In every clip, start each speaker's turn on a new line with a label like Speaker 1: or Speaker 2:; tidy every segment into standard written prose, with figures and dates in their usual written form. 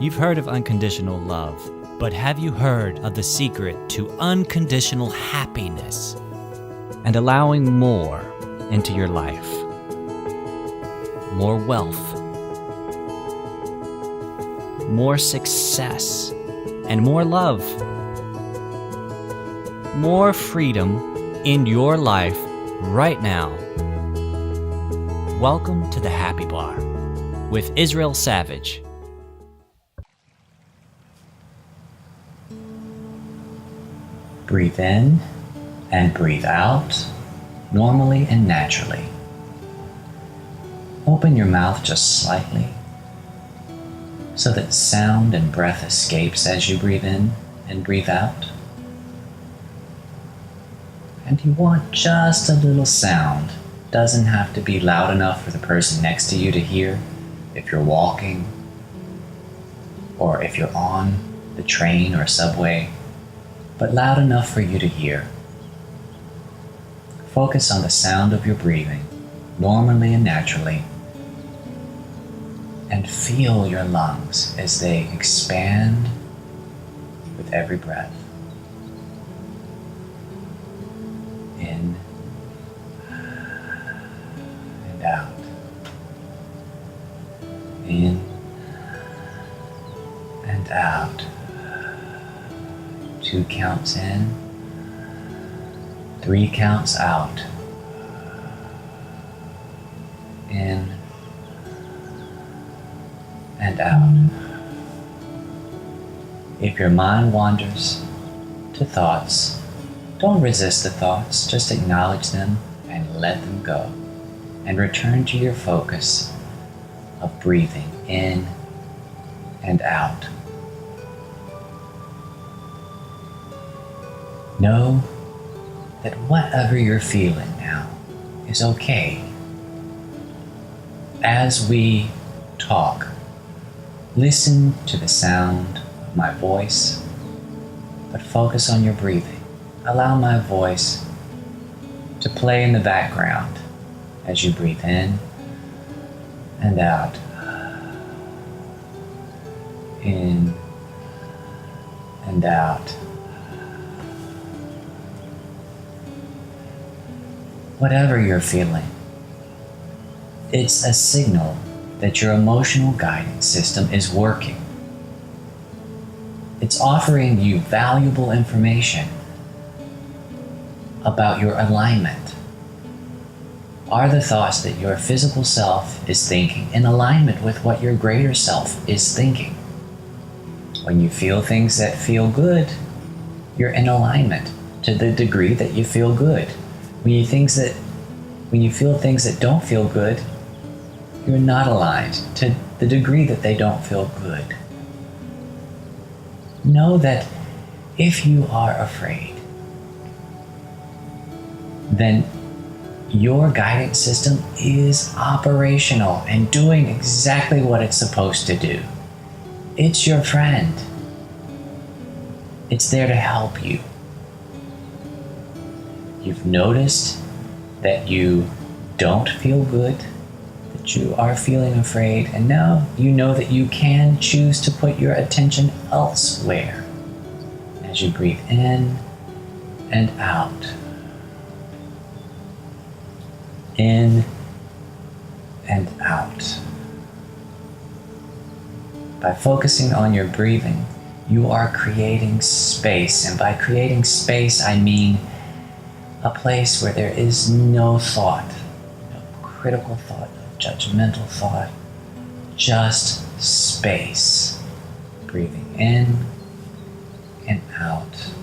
Speaker 1: You've heard of unconditional love, but have you heard of the secret to unconditional happiness and allowing more into your life? More wealth, more success, and more love. More freedom in your life right now. Welcome to the Happy Bar with Israel Savage.
Speaker 2: Breathe in and breathe out, normally and naturally. Open your mouth just slightly so that sound and breath escapes as you breathe in and breathe out. And you want just a little sound. Doesn't have to be loud enough for the person next to you to hear if you're walking or if you're on the train or subway, but loud enough for you to hear. Focus on the sound of your breathing, normally and naturally, and feel your lungs as they expand with every breath. In and out. In and out. 2 counts in, 3 counts out. In and out. If your mind wanders to thoughts, don't resist the thoughts, just acknowledge them and let them go. And return to your focus of breathing in and out. Know that whatever you're feeling now is okay. As we talk, listen to the sound of my voice, but focus on your breathing. Allow my voice to play in the background as you breathe in and out. In and out. Whatever you're feeling, it's a signal that your emotional guidance system is working. It's offering you valuable information about your alignment. Are the thoughts that your physical self is thinking in alignment with what your greater self is thinking? When you feel things that feel good, you're in alignment to the degree that you feel good. When you feel things that don't feel good, you're not aligned to the degree that they don't feel good. Know that if you are afraid, then your guidance system is operational and doing exactly what it's supposed to do. It's your friend. It's there to help you. You've noticed that you don't feel good, that you are feeling afraid, and now you know that you can choose to put your attention elsewhere as you breathe in and out. In and out. By focusing on your breathing, you are creating space, and by creating space, I mean a place where there is no thought, no critical thought, no judgmental thought, just space. Breathing in and out.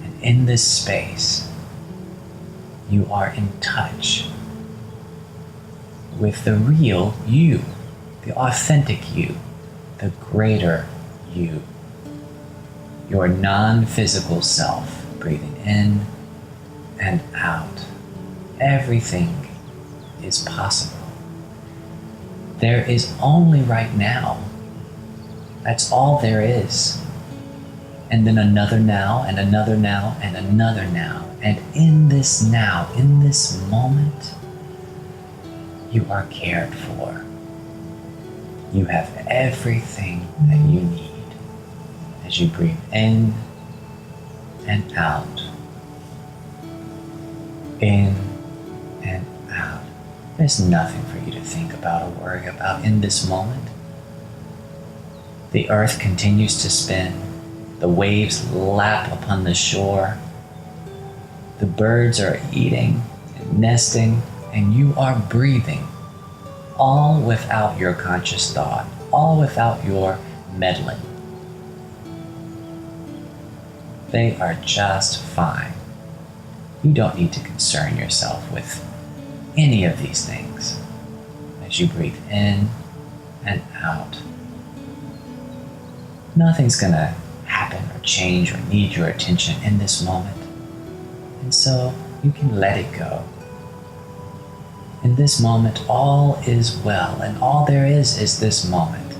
Speaker 2: And in this space, you are in touch with the real you, the authentic you, the greater you, your non-physical self. Breathing in and out. Everything is possible. There is only right now. That's all there is. And then another now, and another now, and another now. And in this now, in this moment, you are cared for. You have everything that you need as you breathe in and out. In and out. There's nothing for you to think about or worry about in this moment. The earth continues to spin. The waves lap upon the shore. The birds are eating and nesting, and you are breathing, all without your conscious thought, all without your meddling. They are just fine. You don't need to concern yourself with any of these things as you breathe in and out. Nothing's going to happen or change or need your attention in this moment. And so you can let it go. In this moment, all is well, and all there is this moment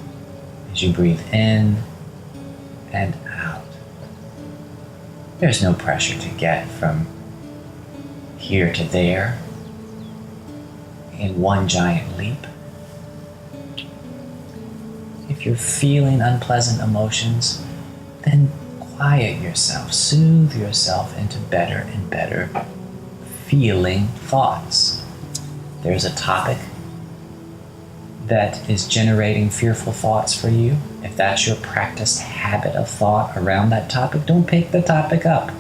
Speaker 2: as you breathe in and out. There's no pressure to get from here to there in one giant leap. If you're feeling unpleasant emotions, then quiet yourself, soothe yourself into better and better feeling thoughts. There's a topic that is generating fearful thoughts for you. If that's your practiced habit of thought around that topic, don't pick the topic up.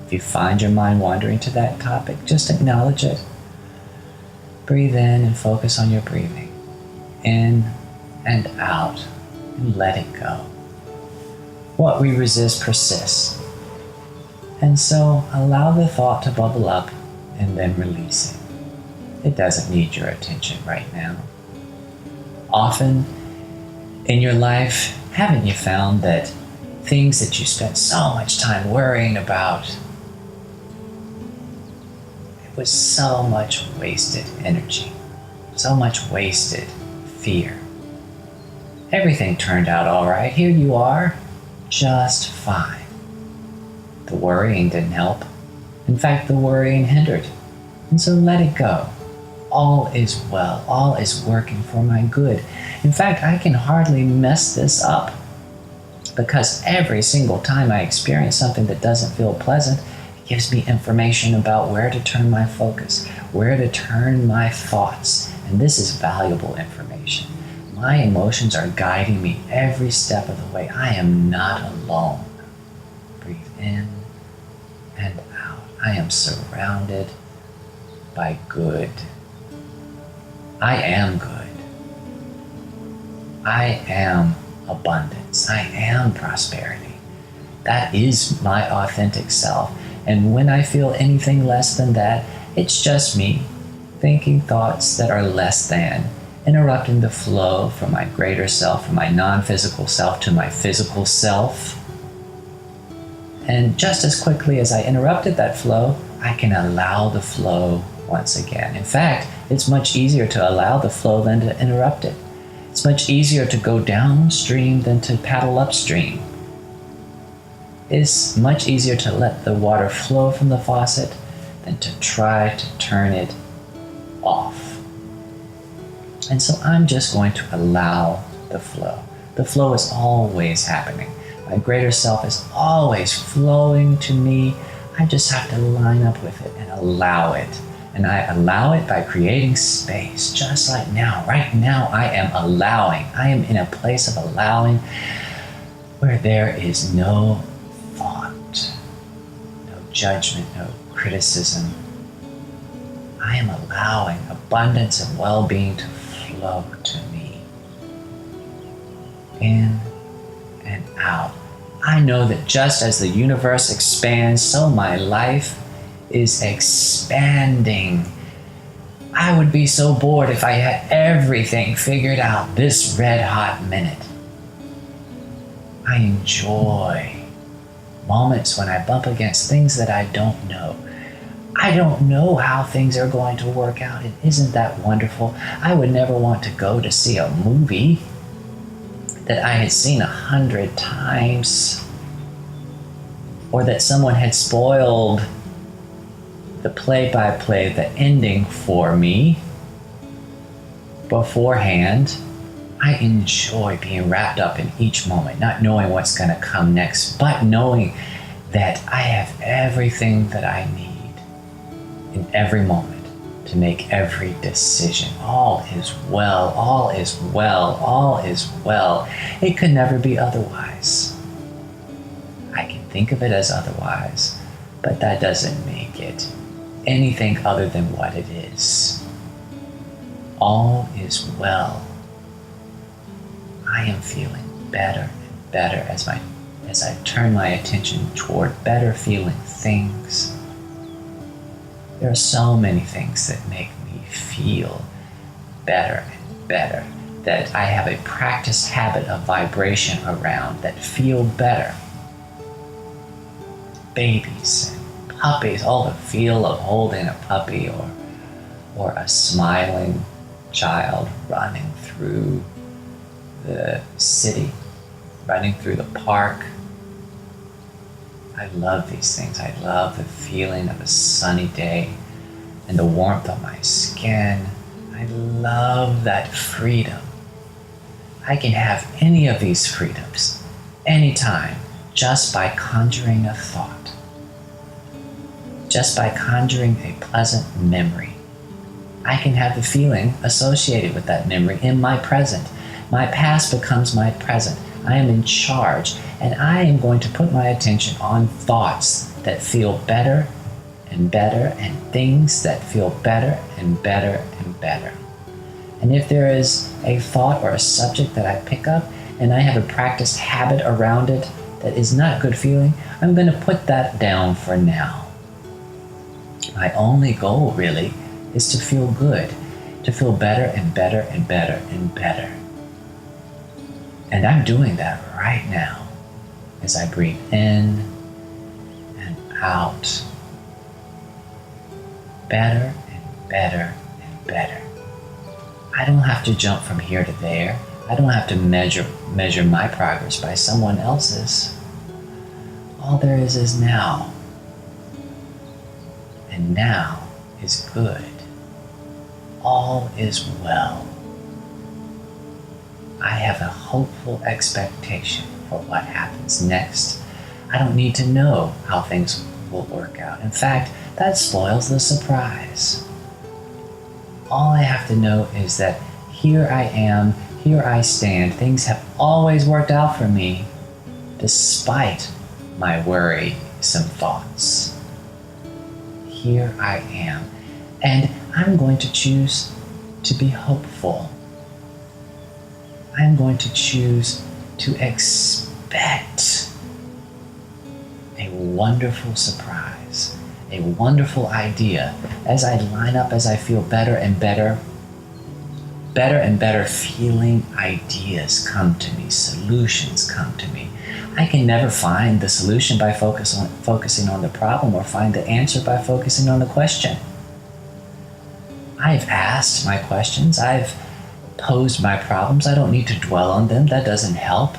Speaker 2: If you find your mind wandering to that topic, just acknowledge it. Breathe in and focus on your breathing. In and out, and let it go. What we resist persists. And so allow the thought to bubble up and then release it. It doesn't need your attention right now. Often in your life, haven't you found that things that you spent so much time worrying about, it was so much wasted energy, so much wasted fear. Everything turned out all right. Here you are, just fine. The worrying didn't help. In fact, the worrying hindered. And so let it go. All is well. All is working for my good. In fact, I can hardly mess this up, because every single time I experience something that doesn't feel pleasant, it gives me information about where to turn my focus, where to turn my thoughts. And this is valuable information. My emotions are guiding me every step of the way. I am not alone. Breathe in and out. I am surrounded by good. I am good. I am abundance. I am prosperity. That is my authentic self. And when I feel anything less than that, it's just me thinking thoughts that are less than, interrupting the flow from my greater self, from my non-physical self to my physical self. And just as quickly as I interrupted that flow, I can allow the flow once again. In fact, it's much easier to allow the flow than to interrupt it. It's much easier to go downstream than to paddle upstream. It's much easier to let the water flow from the faucet than to try to turn it off. And so I'm just going to allow the flow. The flow is always happening. My greater self is always flowing to me. I just have to line up with it and allow it. And I allow it by creating space, just like now. Right now, I am allowing. I am in a place of allowing where there is no thought, no judgment, no criticism. I am allowing abundance and well-being to flow to me. In and out. I know that just as the universe expands, so my life is expanding. I would be so bored if I had everything figured out this red hot minute. I enjoy moments when I bump against things that I don't know. I don't know how things are going to work out, and isn't that wonderful? I would never want to go to see a movie that I had seen 100 times, or that someone had spoiled the play-by-play, the ending for me beforehand. I enjoy being wrapped up in each moment, not knowing what's going to come next, but knowing that I have everything that I need in every moment to make every decision. All is well, all is well, all is well. It could never be otherwise. I can think of it as otherwise, but that doesn't make it anything other than what it is. All is well. I am feeling better and better as I turn my attention toward better feeling things. There are so many things that make me feel better and better, that I have a practiced habit of vibration around that feel better. Babies and puppies, all the feel of holding a puppy or a smiling child running through the city, running through the park. I love these things. I love the feeling of a sunny day and the warmth of my skin. I love that freedom. I can have any of these freedoms anytime just by conjuring a thought, just by conjuring a pleasant memory. I can have the feeling associated with that memory in my present. My past becomes my present. I am in charge, and I am going to put my attention on thoughts that feel better and better, and things that feel better and better and better. And if there is a thought or a subject that I pick up and I have a practiced habit around it that is not good feeling, I'm going to put that down for now. My only goal really is to feel good, to feel better and better and better and better. And I'm doing that right now as I breathe in and out. Better and better and better. I don't have to jump from here to there. I don't have to measure my progress by someone else's. All there is now. And now is good. All is well. I have a hopeful expectation for what happens next. I don't need to know how things will work out. In fact, that spoils the surprise. All I have to know is that here I am, here I stand. Things have always worked out for me, despite my worrisome thoughts. Here I am, and I'm going to choose to be hopeful. I'm going to choose to expect a wonderful surprise, a wonderful idea. As I line up, as I feel better and better feeling ideas come to me, solutions come to me. I can never find the solution by focusing on the problem, or find the answer by focusing on the question. I've asked my questions, I've posed my problems. I don't need to dwell on them. That doesn't help.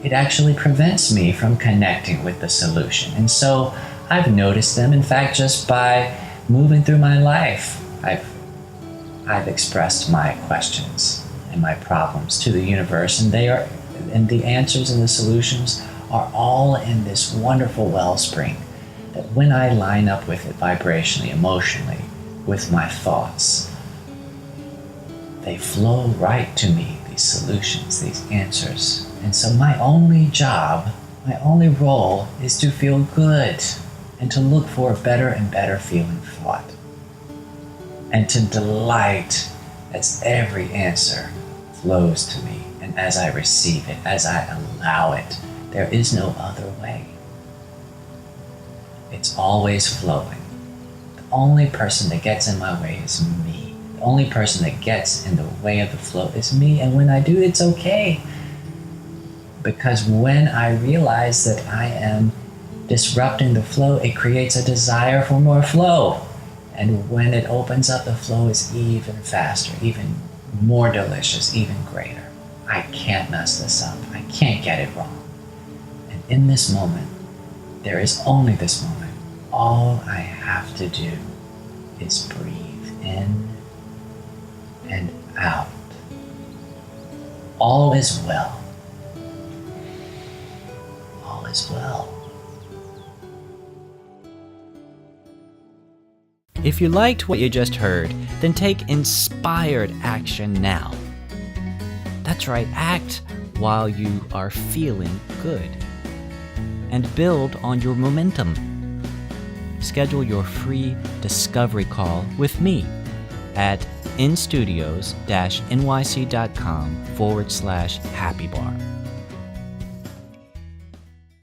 Speaker 2: It actually prevents me from connecting with the solution. And so I've noticed them. In fact, just by moving through my life, I've expressed my questions and my problems to the universe, and the answers and the solutions are all in this wonderful wellspring that when I line up with it vibrationally, emotionally, with my thoughts, they flow right to me, these solutions, these answers. And so my only job, my only role is to feel good and to look for a better and better feeling thought. And to delight as every answer flows to me and as I receive it, as I allow it. There is no other way. It's always flowing. The only person that gets in my way is me. The only person that gets in the way of the flow is me, and when I do, it's okay. Because when I realize that I am disrupting the flow, it creates a desire for more flow. And when it opens up, the flow is even faster, even more delicious, even greater. I can't mess this up. I can't get it wrong. And in this moment, there is only this moment. All I have to do is breathe in and out. all is well. All is well.
Speaker 1: If you liked what you just heard, then take inspired action now. That's right, act while you are feeling good. And build on your momentum. Schedule your free discovery call with me at instudios-nyc.com/happybar.